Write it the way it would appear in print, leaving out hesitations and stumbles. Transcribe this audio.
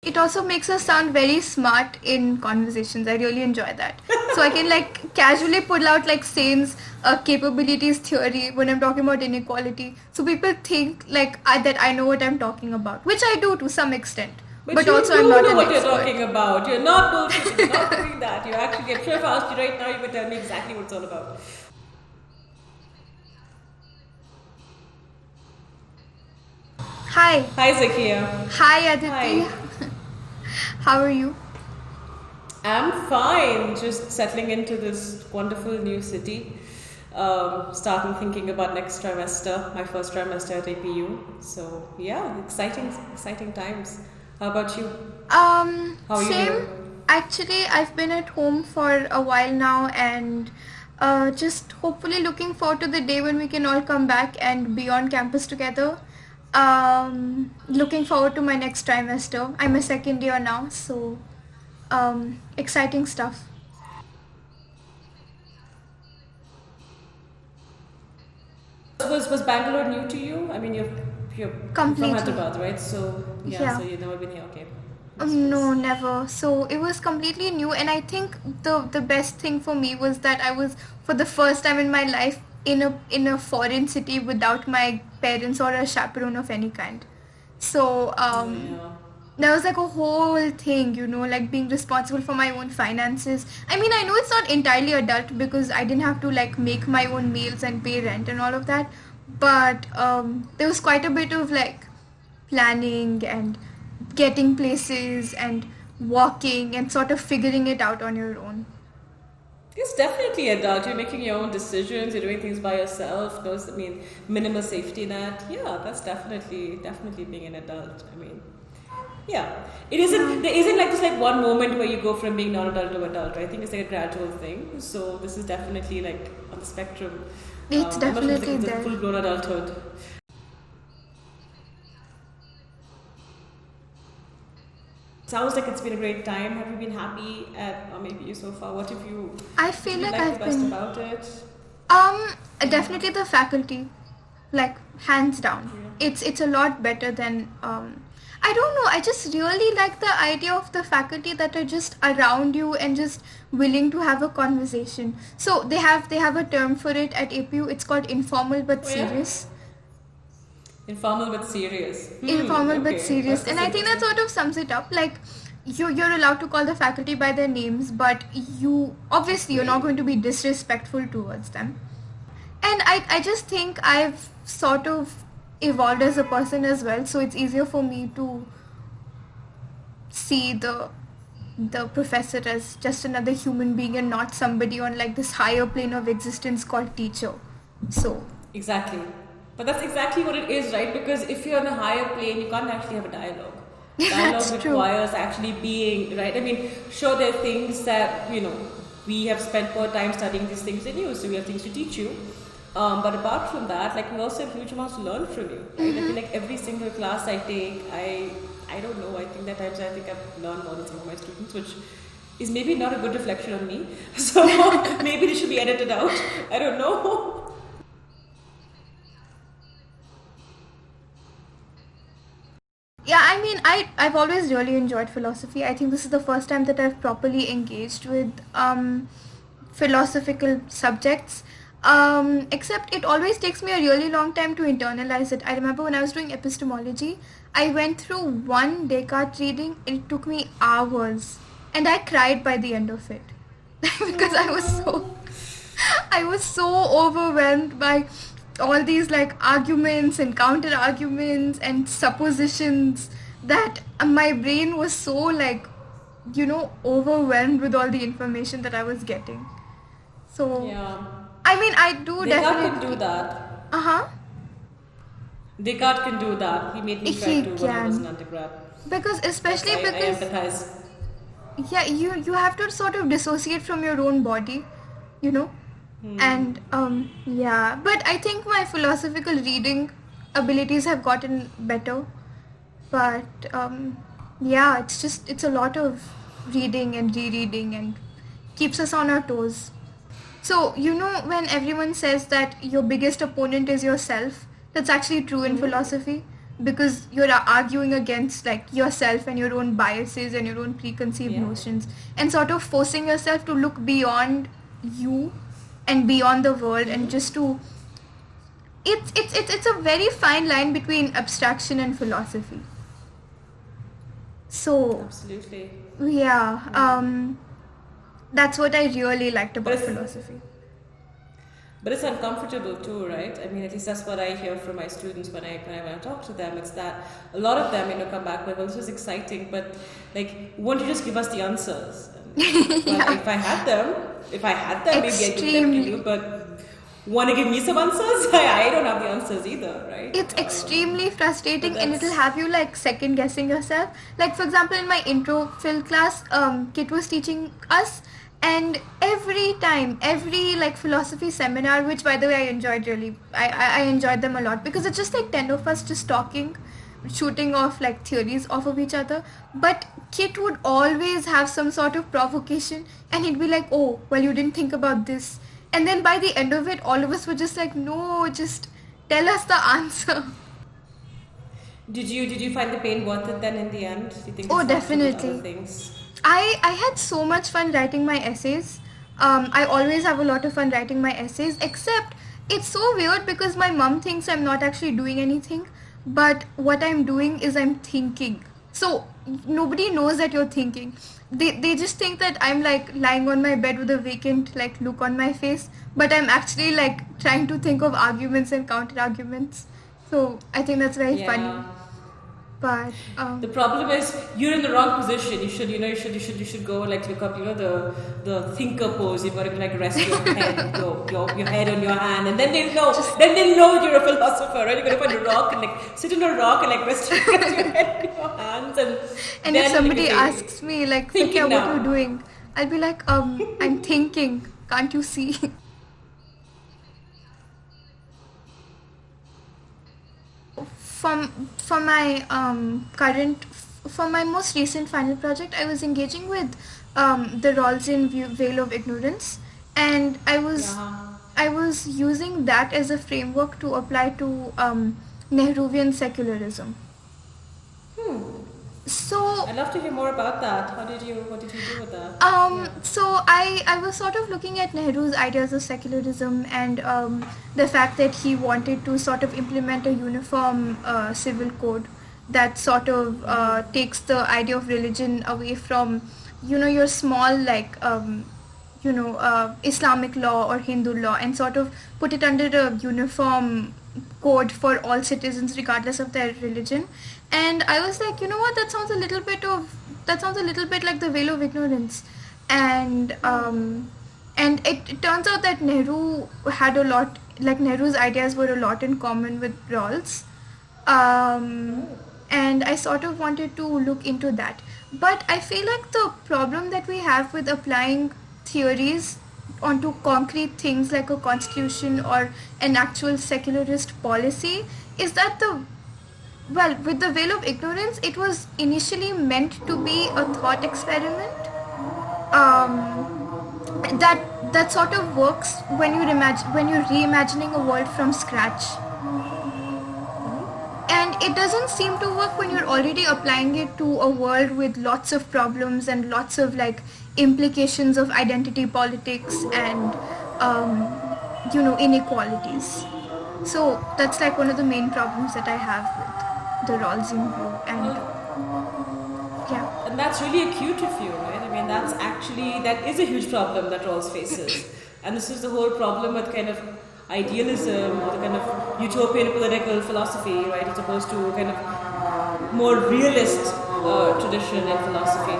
It also makes us sound very smart in conversations. I really enjoy that. So I can like casually pull out like Sain's capabilities theory when I'm talking about inequality. So people think like that I know what I'm talking about, which I do to some extent. But But you also I'm do not know an what you're expert. talking about. You're not bullshitting. You're not doing that. You actually, I'm sure if I asked you right now, you would tell me exactly what it's all about. Hi. Hi, Zakia. Hi Aditi. Hi. How are you? I'm fine. Just settling into this wonderful new city. Starting thinking about next trimester, my first trimester at APU. So yeah, exciting times. How about you? How are you Same. doing? Actually, I've been at home for a while now and just hopefully looking forward to the day when we can all come back and be on campus together. Looking forward to my next trimester. I'm a second year now, so exciting stuff. Was Bangalore new to you? I mean, you're from Completely. Hyderabad, right? So yeah, Yeah. so you've never been here. Okay, that's No, nice. never. So it was completely new, and I think the best thing for me was that I was for the first time in my life in a foreign city without my parents or a chaperone of any kind. So Oh yeah. there was like a whole thing, like being responsible for my own finances. I mean, I know it's not entirely adult because I didn't have to like make my own meals and pay rent and all of that, but there was quite a bit of like planning and getting places and walking and sort of figuring it out on your own. It's definitely adult. You're making your own decisions. You're doing things by yourself. Those, I mean, minimal safety net. Yeah, that's definitely being an adult. I mean, yeah, it Yeah, isn't. There isn't like this like one moment where you go from being non-adult to adult. Right? I think it's like a gradual thing. So this is definitely like on the spectrum. it's I'm not sure if definitely it's a there. full-blown adulthood. Sounds like it's been a great time. Have you been happy at or maybe so far? I What feel have you like liked the I've best been about it? um definitely the faculty, like hands down. Yeah. It's a lot better than I don't know, I just really like the idea of the faculty that are just around you and just willing to have a conversation. So they have a term for it at APU. It's called informal but Oh yeah. serious. Informal but serious. Informal but Okay. serious, and That's I think that interesting. sort of sums it up. Like you're allowed to call the faculty by their names, but you That's obviously you're not great. going to be disrespectful towards them. And I just think I've sort of evolved as a person as well, so it's easier for me to see the professor as just another human being and not somebody on like this higher plane of existence called teacher. So Exactly. But that's exactly what it is, right? Because if you're on a higher plane, you can't actually have a dialogue. Dialogue that's true. requires actually being, right? I mean, sure, there are things that, we have spent more time studying these things than you, so we have things to teach you. But apart from that, like, we also have huge amounts to learn from you, right? I feel like every single class I take, I don't know, I think that times I think I've learned more than some of my students, which is maybe not a good reflection on me. So maybe this should be edited out. I don't know. Yeah, I mean, I've always really enjoyed philosophy. I think this is the first time that I've properly engaged with philosophical subjects. Except it always takes me a really long time to internalize it. I remember when I was doing epistemology, I went through one Descartes reading. It took me hours, and I cried by the end of it because Oh. I was so overwhelmed by all these like arguments and counter arguments and suppositions that my brain was so like overwhelmed with all the information that I was getting. So Yeah. I mean, I do Descartes can do definitely. that. Uh-huh. Descartes can do that. He made me cry He too when I was an can, undergrad. because That's especially I because empathize. yeah, you have to sort of dissociate from your own body, you know and yeah, but I think my philosophical reading abilities have gotten better. But yeah, it's a lot of reading and rereading and keeps us on our toes. So when everyone says that your biggest opponent is yourself, that's actually true in philosophy. because you're arguing against like yourself and your own biases and your own preconceived Yeah. notions, and sort of forcing yourself to look beyond you and beyond the world, and just to it's a very fine line between abstraction and philosophy. So Absolutely. yeah, that's what I really liked But about it's, philosophy. but it's uncomfortable too, right? I mean, at least that's what I hear from my students when I want to talk to them. It's that a lot of them, come back with, well, this was exciting, but like, won't you just give us the answers? And, well, Yeah, if I had them, maybe I'd give them to you, extremely. but want to give me some answers? I don't have the answers either, right? It's extremely But frustrating, and it'll that's, have you like second guessing yourself. Like for example, in my intro phil class, Kit was teaching us, and every time, every like philosophy seminar, which by the way I enjoyed really, I enjoyed them a lot, because it's just like 10 of us just talking, shooting off like theories off of each other. But Kit would always have some sort of provocation, and he'd be like, oh well, you didn't think about this. And then by the end of it, all of us were just like, no, just tell us the answer. did you find the pain worth it then in the end? Do you think Oh, it's outweighed other definitely. things? I had so much fun writing my essays. I always have a lot of fun writing my essays, except it's so weird because my mom thinks I'm not actually doing anything, but what I'm doing is I'm thinking. So nobody knows that you're thinking. They just think that I'm like lying on my bed with a vacant like look on my face, but I'm actually like trying to think of arguments and counter arguments. So I think that's very funny. Yeah. But The problem is you're in the wrong position. You should go and like look up, the thinker pose. You've got to like rest your head, your head on your hand, and then they'll know. just Then they'll know that you're a philosopher, right? You're gonna find a rock and like sit on a rock and like rest your head in your hands, and And if then like somebody okay, asks me like, Satya, thinking what are you now. doing? I'll be like, I'm thinking. Can't you see? For my for my most recent final project, I was engaging with the Rawlsian Veil of Ignorance, and Yeah. I was using that as a framework to apply to Nehruvian secularism. Hmm. So I'd love to hear more about that. What did you do with that? Yeah. so I was sort of looking at Nehru's ideas of secularism, and the fact that he wanted to sort of implement a uniform civil code that sort of takes the idea of religion away from, your small like, Islamic law or Hindu law, and sort of put it under a uniform code for all citizens regardless of their religion. And I was like, you know what, that sounds a little bit like the Veil of Ignorance. And it turns out that Nehru's ideas were a lot in common with Rawls. um, and I sort of wanted to look into that. But I feel like the problem that we have with applying theories onto concrete things like a constitution or an actual secularist policy is that with the Veil of Ignorance, it was initially meant to be a thought experiment. That sort of works when you're reimagining a world from scratch, and it doesn't seem to work when you're already applying it to a world with lots of problems and lots of like implications of identity politics and inequalities. So that's like one of the main problems that I have with the Rawlsian view. And Well, yeah. and that's really acute of you, right? I mean, that is a huge problem that Rawls faces. And this is the whole problem with kind of idealism or the kind of utopian political philosophy, right? As opposed to kind of more realist tradition in philosophy.